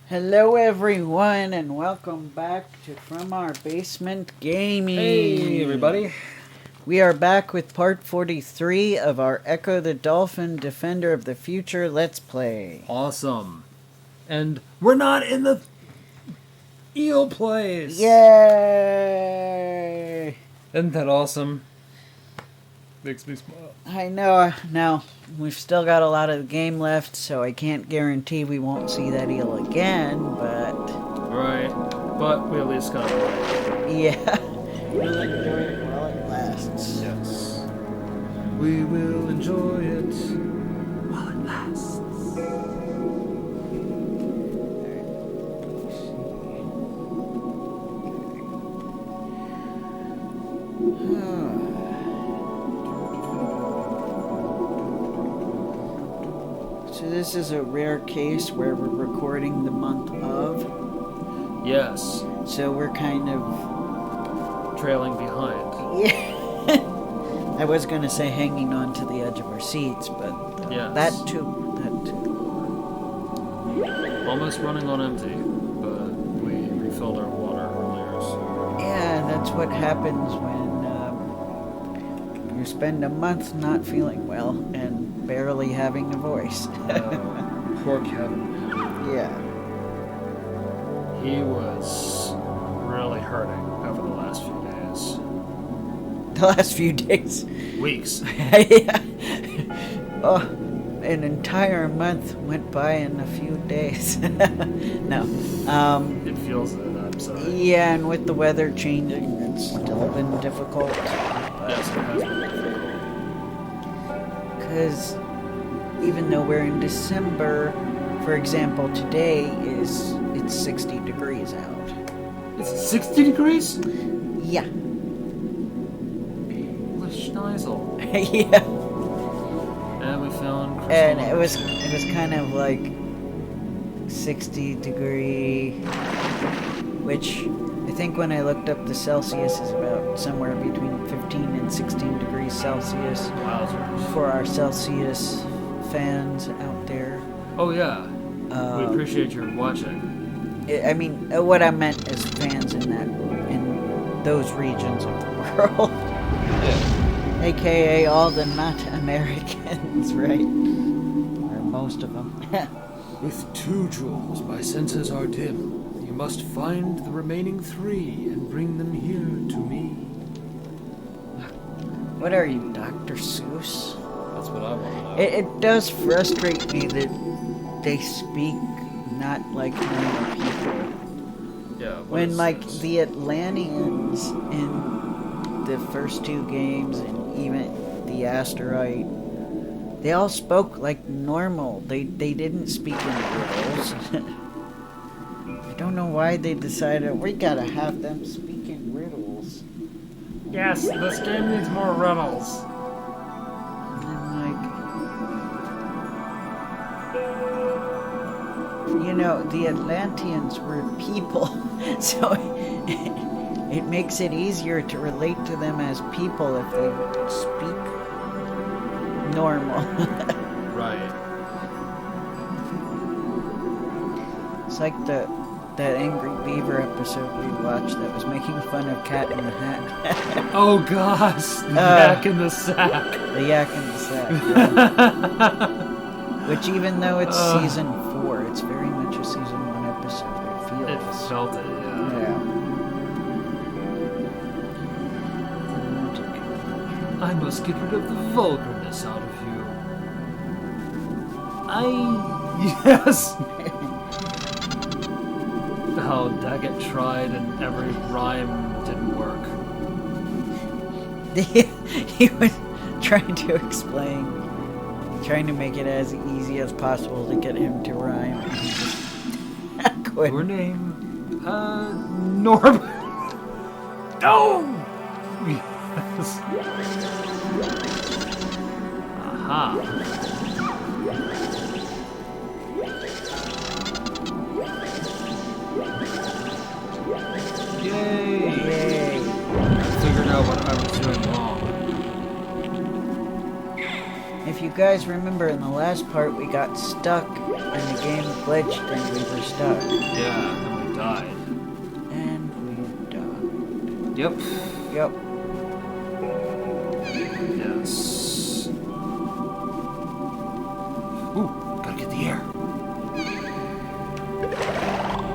Hello everyone and welcome back to From Our Basement Gaming. Hey everybody. We are back with part 43 of our Ecco the Dolphin Defender of the Future Let's Play. Awesome. And we're not in the eel place. Yay! Isn't that awesome? Makes me smile. I know. Now, we've still got a lot of the game left, so I can't guarantee we won't see that eel again, but... Right. But we at least got it. yeah. We'll enjoy it while it lasts. Yes. We will enjoy it while it lasts. So this is a rare case where we're recording the month of. Yes. So we're kind of... Trailing behind. yeah. I was going to say hanging on to the edge of our seats, but Yes. that too. Almost running on empty, but we refilled our water earlier, so... Yeah, that's what happens when you spend a month not feeling well and barely having a voice. Poor Kevin. Yeah. He was really hurting over the last few days. The last few days. Weeks. Yeah. Oh, an entire month went by in a few days. No. It feels it, I'm sorry. Yeah, and with the weather changing, it's still been difficult. Yes, it has been difficult. Because even though we're in December, for example, today it's 60 degrees out. It's 60 degrees? Yeah. What a schneisel. Yeah. And we found crystal And it number was two. kind of like 60 degree, which I think when I looked up the Celsius is about somewhere between 15 and 16 degrees Celsius Wowzers. for our Celsius fans out there. Oh yeah. We appreciate your watching. I mean, what I meant is fans in those regions of the world. Yeah. AKA all the not Americans, right? Or most of them. With 2 jewels, my senses are dim. You must find the remaining 3 and bring them here to me. What are you, Dr. Seuss? That's what I want to know. It does frustrate me that they speak not like normal people. Yeah. what When, is like, this? the Atlanteans in the first 2 games and even the Asteroid, they all spoke like normal. They didn't speak in riddles. I don't know why they decided we gotta have them speak in riddles. Yes, this game needs more riddles. And I'm like, you know, the Atlanteans were people, so it makes it easier to relate to them as people if they speak normal. Right. It's like that Angry Beaver episode we watched that was making fun of Cat in the Hat. Oh gosh, the yak in the sack. The yak in the sack. Yeah. Which even though it's season 4, it's very much a season 1 episode. It feels. It felt it, yeah. Yeah. I must get rid of the vulgarness out of you. Yes! How Daggett tried and every rhyme didn't work. He was trying to explain, trying to make it as easy as possible to get him to rhyme. Your name? Norbert. No! Yes. Aha. Yay! Yay. I figured out what I was doing wrong. If you guys remember in the last part, we got stuck and the game glitched and we were stuck. Yeah, and we died. And we died. Yep. Yep. Yes. Ooh, gotta get the air.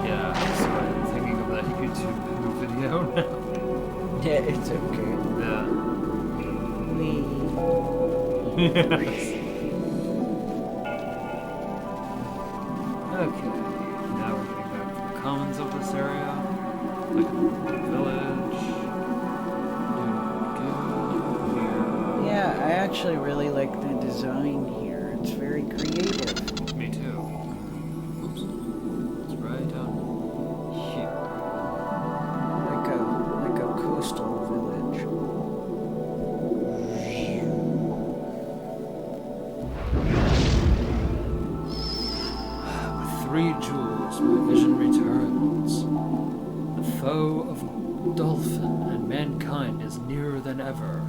Yeah, so I'm thinking of that YouTube video now. Yeah, it's okay. Yeah. We. Okay, now we're getting back to the commons of this area. Like the village. Yeah, I actually really like the design here. It's very creative. Me too. Oops. It's right down here. Like a coastal village. With 3 jewels, my vision returns. The foe of Dolphin and mankind is nearer than ever.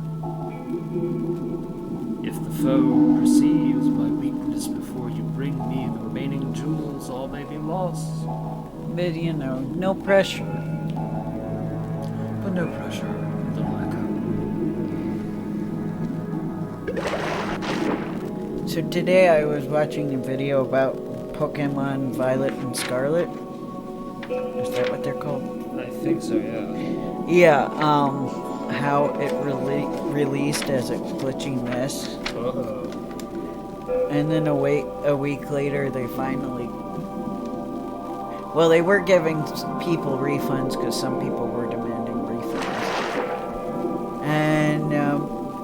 If the foe perceives my weakness before you bring me the remaining jewels, all may be lost. But you know, no pressure. But no pressure, little Echo. So today I was watching a video about Pokemon Violet and Scarlet. Is that what they're called? I think so, yeah. Yeah, how it released as a glitchy mess. Uh-oh. And then a week later they finally... Well, they were giving people refunds because some people were demanding refunds. And,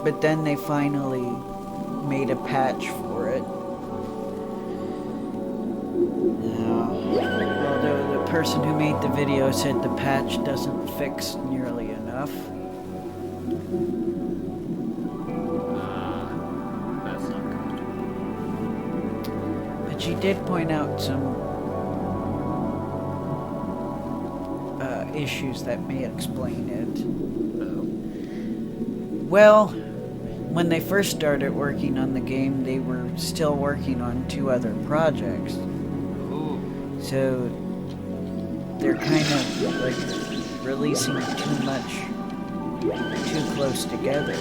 but then they finally made a patch for it. Although the person who made the video said the patch doesn't fix nearly enough. That's not good. But she did point out some issues that may explain it. Well, when they first started working on the game, they were still working on 2 other projects. So they're kind of like releasing too close together.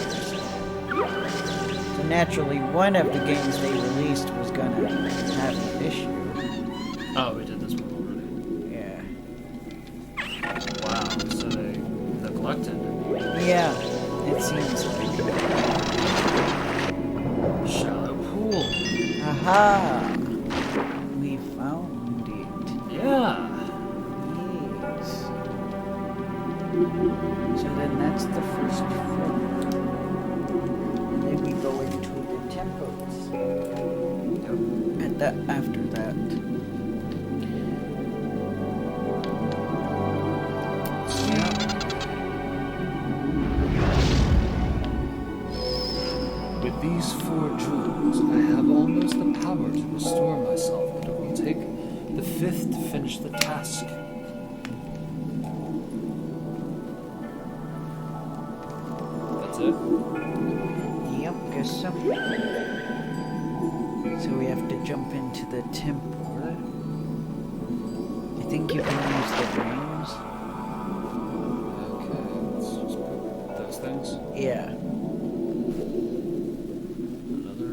So naturally, one of the games they released was gonna have an issue. Oh, we did this one already. Yeah. Wow, so they neglected. Yeah, it seems like. Shallow pool. Aha! We found it. Yeah. Yes. So then that's the first floor. And then we go into the temples. And after that. Yeah. With these 4 jewels, I have almost the power to restore myself, but it will take the 5th to finish the task. That's it? Yep, guess so. So we have to jump into the temple. I think you can use the rings. Okay, let's just put those things. Yeah. Another...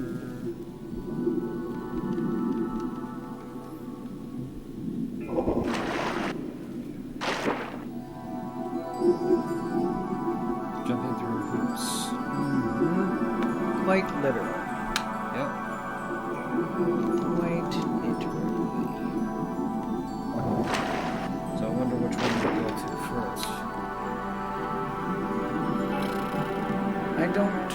Jumping through hoops. Quite literal. Yep. Quite literally. So I wonder which one to go to first. I don't know.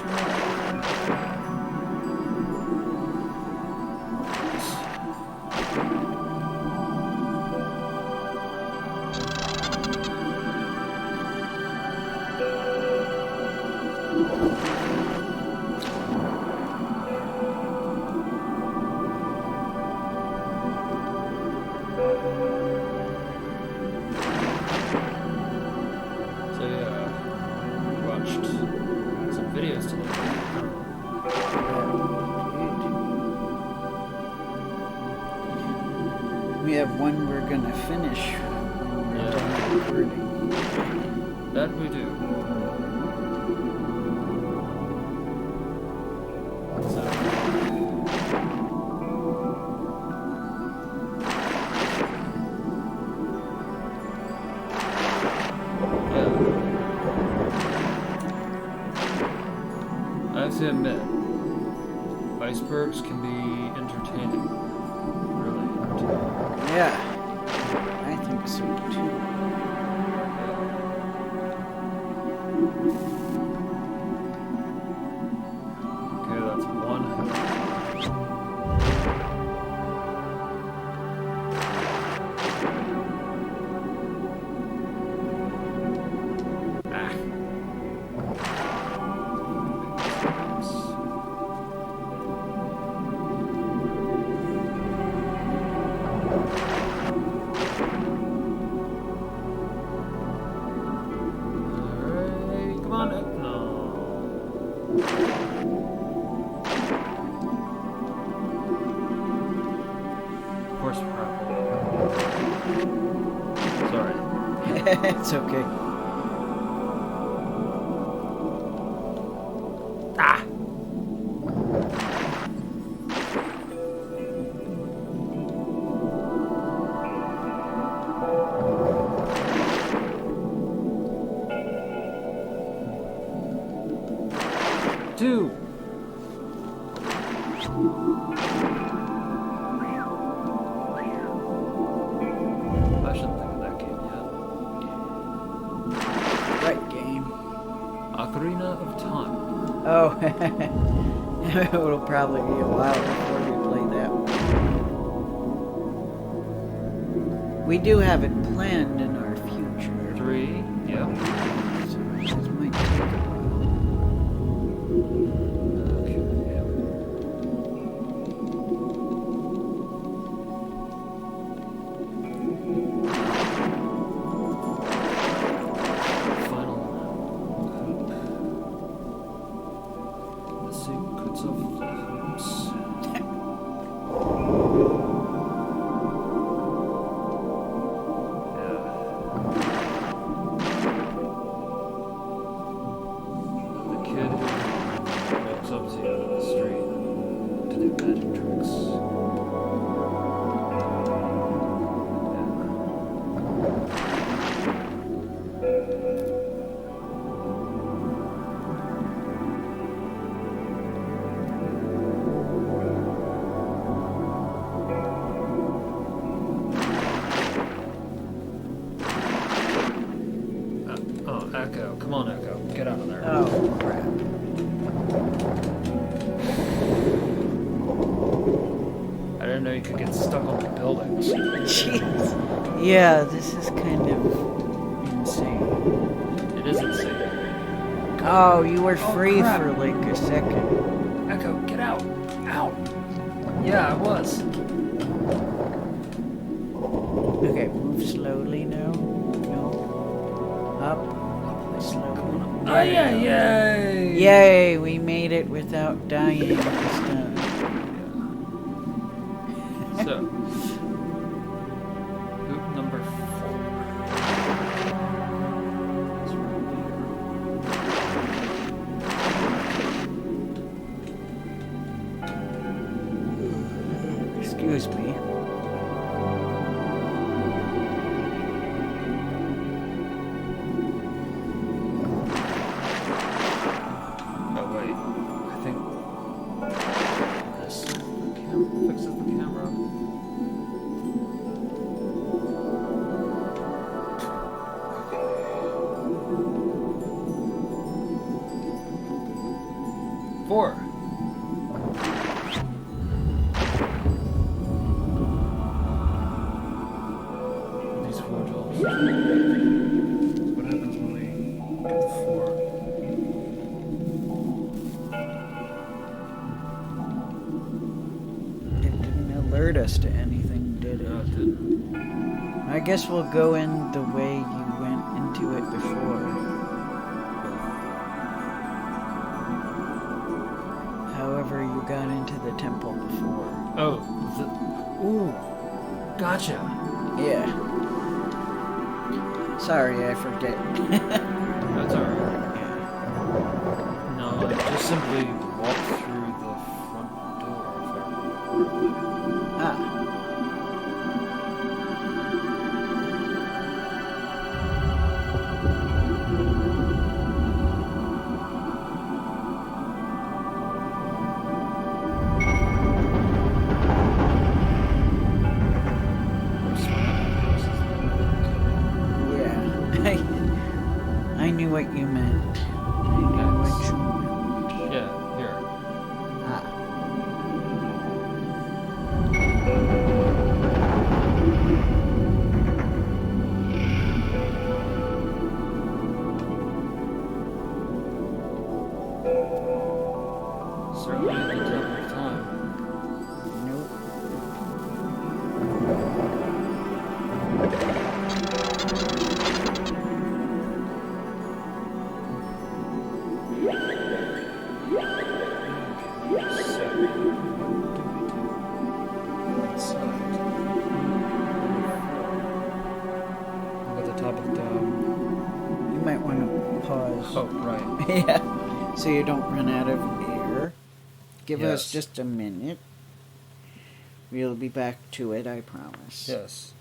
So yeah, we watched some videos to look at. we're gonna finish when we're done recording. That we do. I have to admit, icebergs can be entertaining. Really entertaining. Yeah, I think so too. Okay, that's one. It's okay. Ah! Two. I shouldn't think of that game yet. What game? Ocarina of Time. Oh, it'll probably be a while before we play that one. We do have it planned in our future. 3, yep. So this might take a while. Okay. Final hoop. The secrets of the hoops. The kid who walks up to you in the street to do magic tricks. Oh, Echo. Come on, Echo. Get out of there. Oh, crap. I didn't know you could get stuck on the buildings. Jeez. Yeah, this is kind of insane. It is insane. Oh, you were free crap. for like a second. Echo, get out! Out! Yeah, I was. Okay, move slowly now. No. Up. Slowly. Ay, ay, ay! Yay, we made it without dying this time. So, hoop number 4. It's right here. Excuse me. Oh wait, I think this fixes the camera. Four. These 4 jobs. What happens when we get the 4? It didn't alert us to anything, did it? No, it didn't. I guess we'll go in the way you went into it before. However, you got into the temple before. Oh, ooh, gotcha. Yeah. Sorry, I forget. That's alright. No, just simply walk through the front door if I remember. Ah. Yeah. I knew what you meant. I knew what you meant. Yeah, here. Ah. Certainly at the drop of time. Nope. So, inside. Look at the top of the dome. You might want to pause. Oh, right. Yeah. So you don't run out of air. Give us Yes. just a minute. We'll be back to it, I promise. Yes.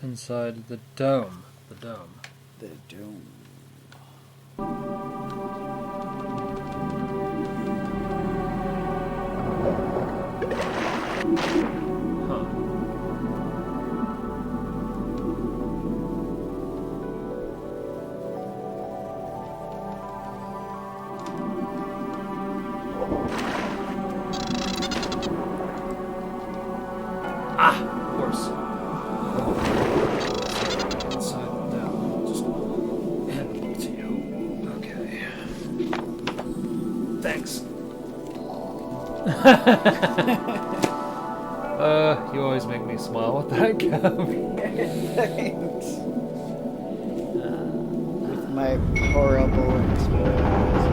Inside the dome. The dome. The dome. Huh. Ah, of course. Inside the dome. Just hand it to you. Okay. Thanks. You always make me smile with that cap. Thanks. With my horrible experience.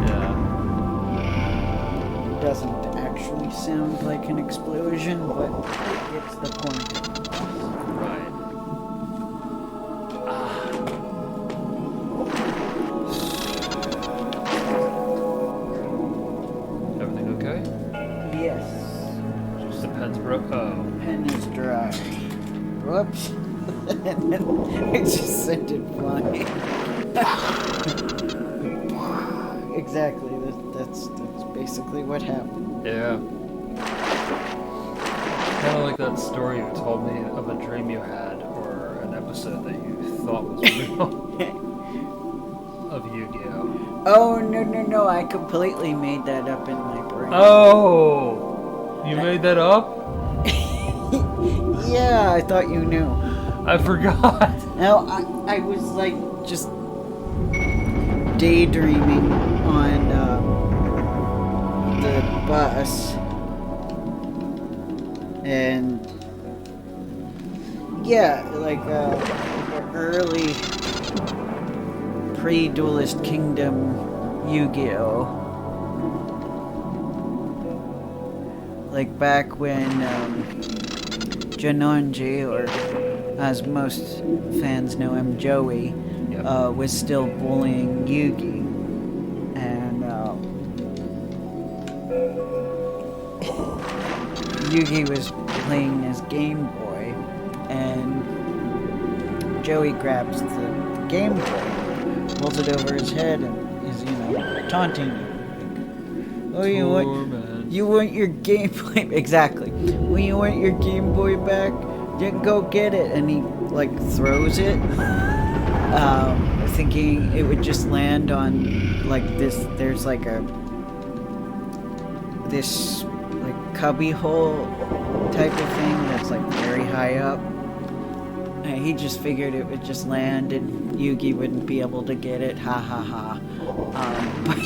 Yeah. Doesn't actually sound like an explosion, but it gets the point. Right. Everything okay? Yes. Just the pen's broke. Oh. Pen is dry. Whoops. And then I just sent it flying. Exactly. That's basically what happened. Yeah. Kind of like that story you told me of a dream you had, or an episode that you thought was real of Yu-Gi-Oh. Oh, no. I completely made that up in my brain. Oh! You made that up? Yeah, I thought you knew. I forgot. Now, I was like just daydreaming on the bus, and yeah, like early pre-Duelist Kingdom Yu-Gi-Oh. Like back when Janonji, or as most fans know him, Joey, Yep. was still bullying Yugi, and Yugi was playing his Game Boy, and Joey grabs the Game Boy, holds it over his head, and is, taunting him. Oh, you want your Game Boy? Exactly. Well, you want your Game Boy back? Then go get it. And he throws it, thinking it would just land on this. There's this cubby hole type of thing that's very high up. And he just figured it would just land and Yugi wouldn't be able to get it. Ha ha ha. But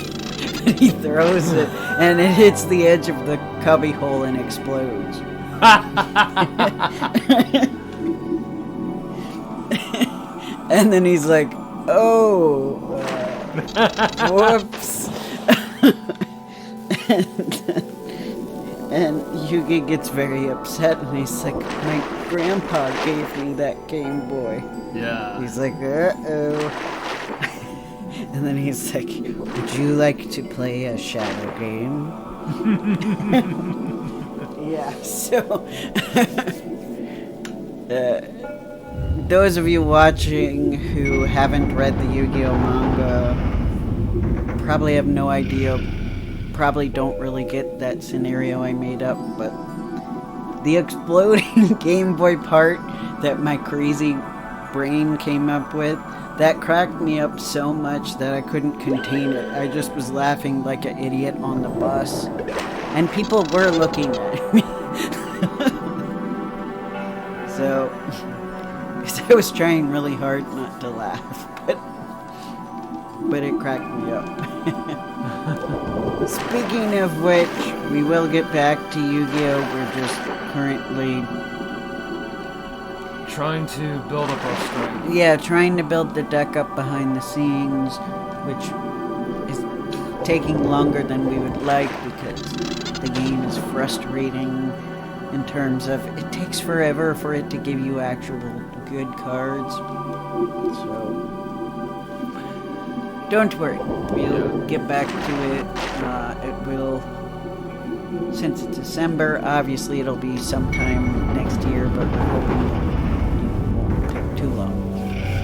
he throws it and it hits the edge of the cubby hole and explodes. And then he's like, oh, whoops. and Yugi gets very upset and he's like, my grandpa gave me that Game Boy. Yeah. He's like, uh-oh. And then he's like, would you like to play a shadow game? Yeah, so... those of you watching who haven't read the Yu-Gi-Oh! Manga probably have no idea, probably don't really get that scenario I made up, but the exploding Game Boy part that my crazy brain came up with, that cracked me up so much that I couldn't contain it. I just was laughing like an idiot on the bus, and people were looking at me. So, because I was trying really hard not to laugh, but it cracked me up. Speaking of which, we will get back to Yu-Gi-Oh! We're just currently... trying to build up our strength. Yeah, trying to build the deck up behind the scenes, which is taking longer than we would like because the game is frustrating in terms of it takes forever for it to give you actual good cards. So, don't worry, we'll get back to it. It will, since it's December, obviously it'll be sometime next year, but we're hoping it won't take too long.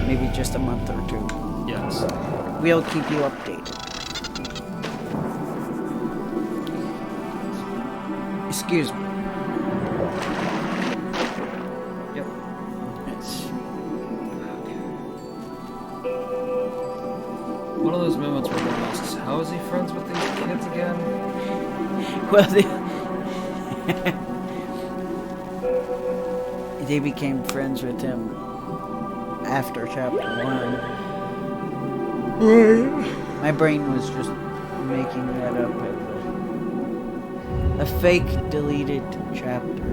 Maybe just a month or two. Yes. We'll keep you updated. Excuse me. Yep. One of those moments where one asks, how is he friends with these kids again? Well, they became friends with him after chapter 1. My brain was just making that up as a fake deleted chapter.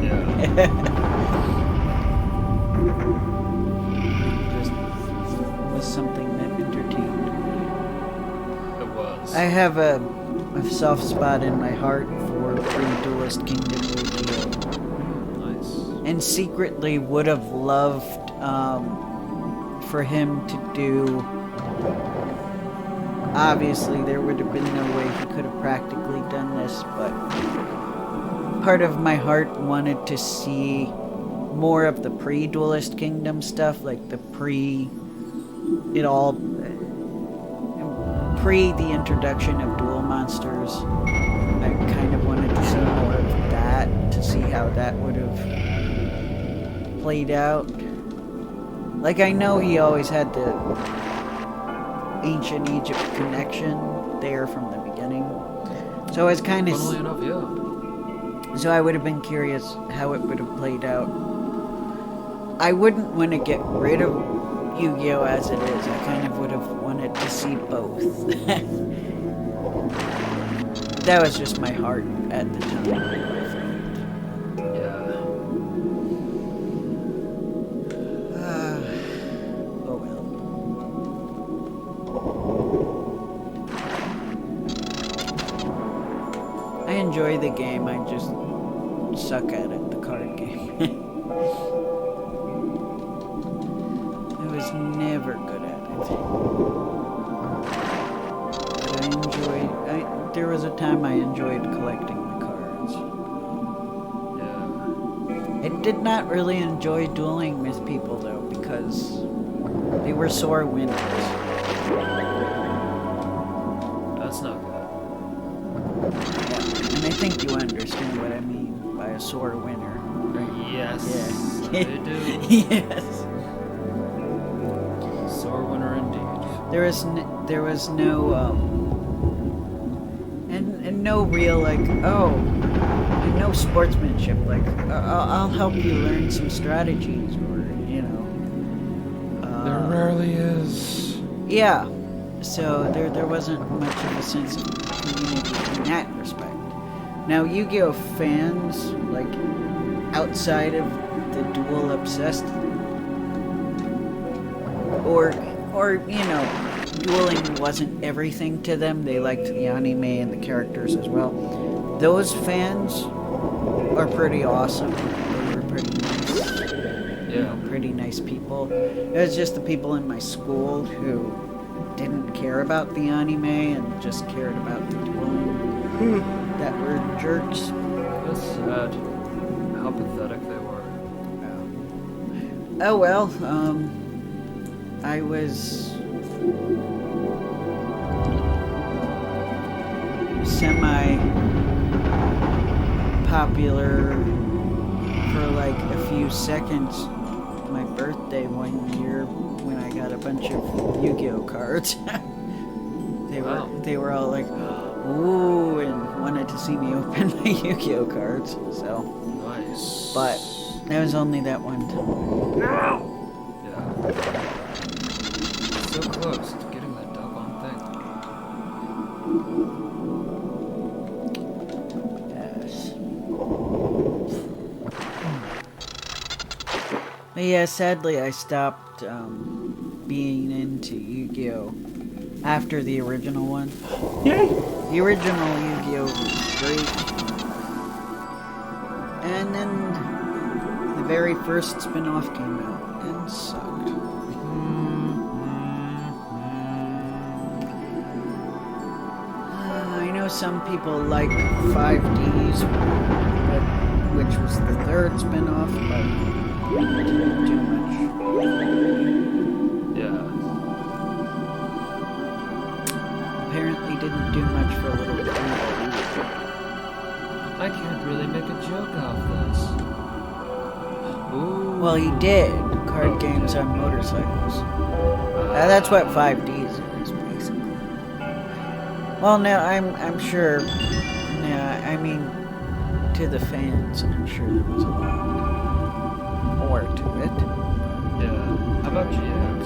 Yeah. Just was something that entertained. It was. I have a soft spot in my heart for pre-Duelist Kingdom Yu-Gi-Oh! Nice. And secretly would have loved for him to do... Obviously, there would have been no way he could have practically done this, but part of my heart wanted to see more of the pre-Duelist Kingdom stuff, like the pre the introduction of duel monsters. I kind of wanted to see more of that, to see how that would have played out. Like, I know he always had the ancient Egypt connection there from the beginning. So I was kind of... Funnily enough, yeah. So I would have been curious how it would have played out. I wouldn't want to get rid of Yu-Gi-Oh! As it is. I kind of would have wanted to see both. That was just my heart at the time. Yeah. Oh well. I enjoy the game, I just suck at it, the card game. I was never good at it. But I enjoyed... there was a time I enjoyed collecting the cards. Yeah. I did not really enjoy dueling with people, though, because they were sore winners. That's not good. Yeah, and I think you understand what I mean by a sore winner. Yes. Yeah. I do. Yes. Sore winner indeed. There was no and no real like and no sportsmanship like I'll help you learn some strategies or There rarely is. yeah. So there wasn't much of a sense of community in that respect. Now Yu-Gi-Oh! Fans, like outside of the duel obsessed or dueling wasn't everything to them. They liked the anime and the characters as well. Those fans are pretty awesome. They were pretty nice. Yeah. Pretty nice people. It was just the people in my school who didn't care about the anime and just cared about the dueling that were jerks. That's sad. How pathetic they were. Oh well, I was semi-popular for like a few seconds. My birthday one year when I got a bunch of Yu-Gi-Oh cards. They were all like, ooh, and wanted to see me open my Yu-Gi-Oh cards. So Nice. but that was only that one time. Yeah. So close to getting that doggone thing. Yes. But yeah, sadly I stopped being into Yu-Gi-Oh after the original one. Yay! The original Yu-Gi-Oh was great. And then the very first spin-off came out and sucked. I know some people like 5Ds, which was the third spin-off, but it didn't do much. Yeah. Apparently didn't do much for a little bit. I can't really make a joke out of this. Ooh. Well, he did. Card games on motorcycles. That's what 5Ds is, basically. Well, no, I'm sure. Yeah, I mean, to the fans, I'm sure there was a lot more to it. Yeah. How about GX?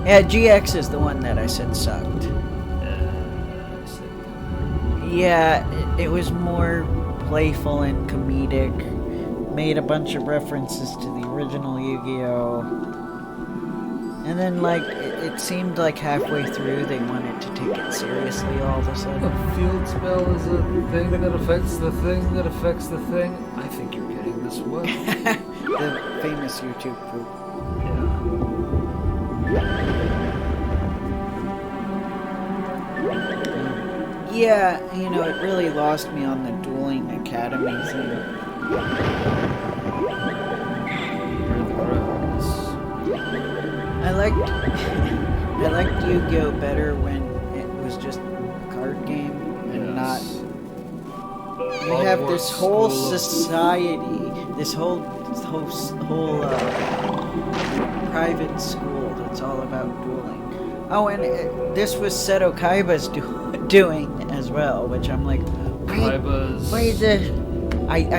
Yeah, GX is the one that I said sucked. Yeah, it was more playful and comedic. Made a bunch of references to the original Yu-Gi-Oh! And then, like, it seemed like halfway through they wanted to take it seriously all of a A sudden. field spell is a thing that affects the thing that affects the thing. I think you're getting this well. The famous YouTube group. Yeah, you know, it really lost me on the Dueling Academy thing. I liked Yu-Gi-Oh! Better when it was just a card game and not. You have this whole society, this whole private school that's all about dueling. Oh, and this was Seto Kaiba's doing as well, which I'm like, I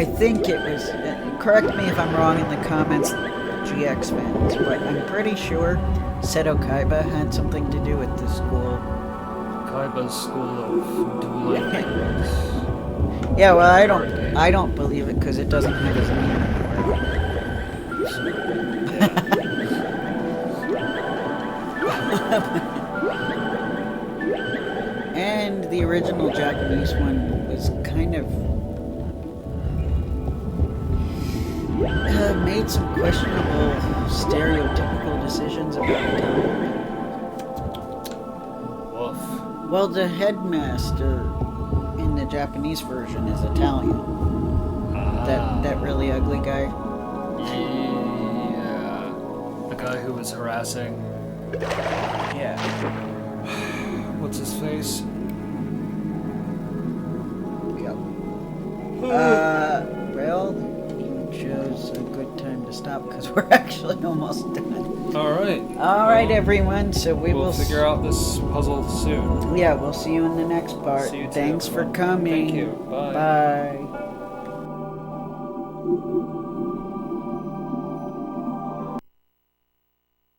think it was. Correct me if I'm wrong in the comments, GX fans, but I'm pretty sure Seto Kaiba had something to do with the school. Kaiba's school of dueling. Yeah, well, I don't believe it because it doesn't have his name anymore. And the original Japanese one was kind of made some questionable stereotypical decisions about time. Woof. Well, the headmaster in the Japanese version is Italian. That really ugly guy. Yeah. The guy who was harassing. Yeah. What's his face? Yep. Well, chose a good time to stop because we're actually almost done. Alright. Alright, everyone, so We'll figure out this puzzle soon. Yeah, we'll see you in the next part. See you too. Thanks for coming. Thank you. Bye. Bye.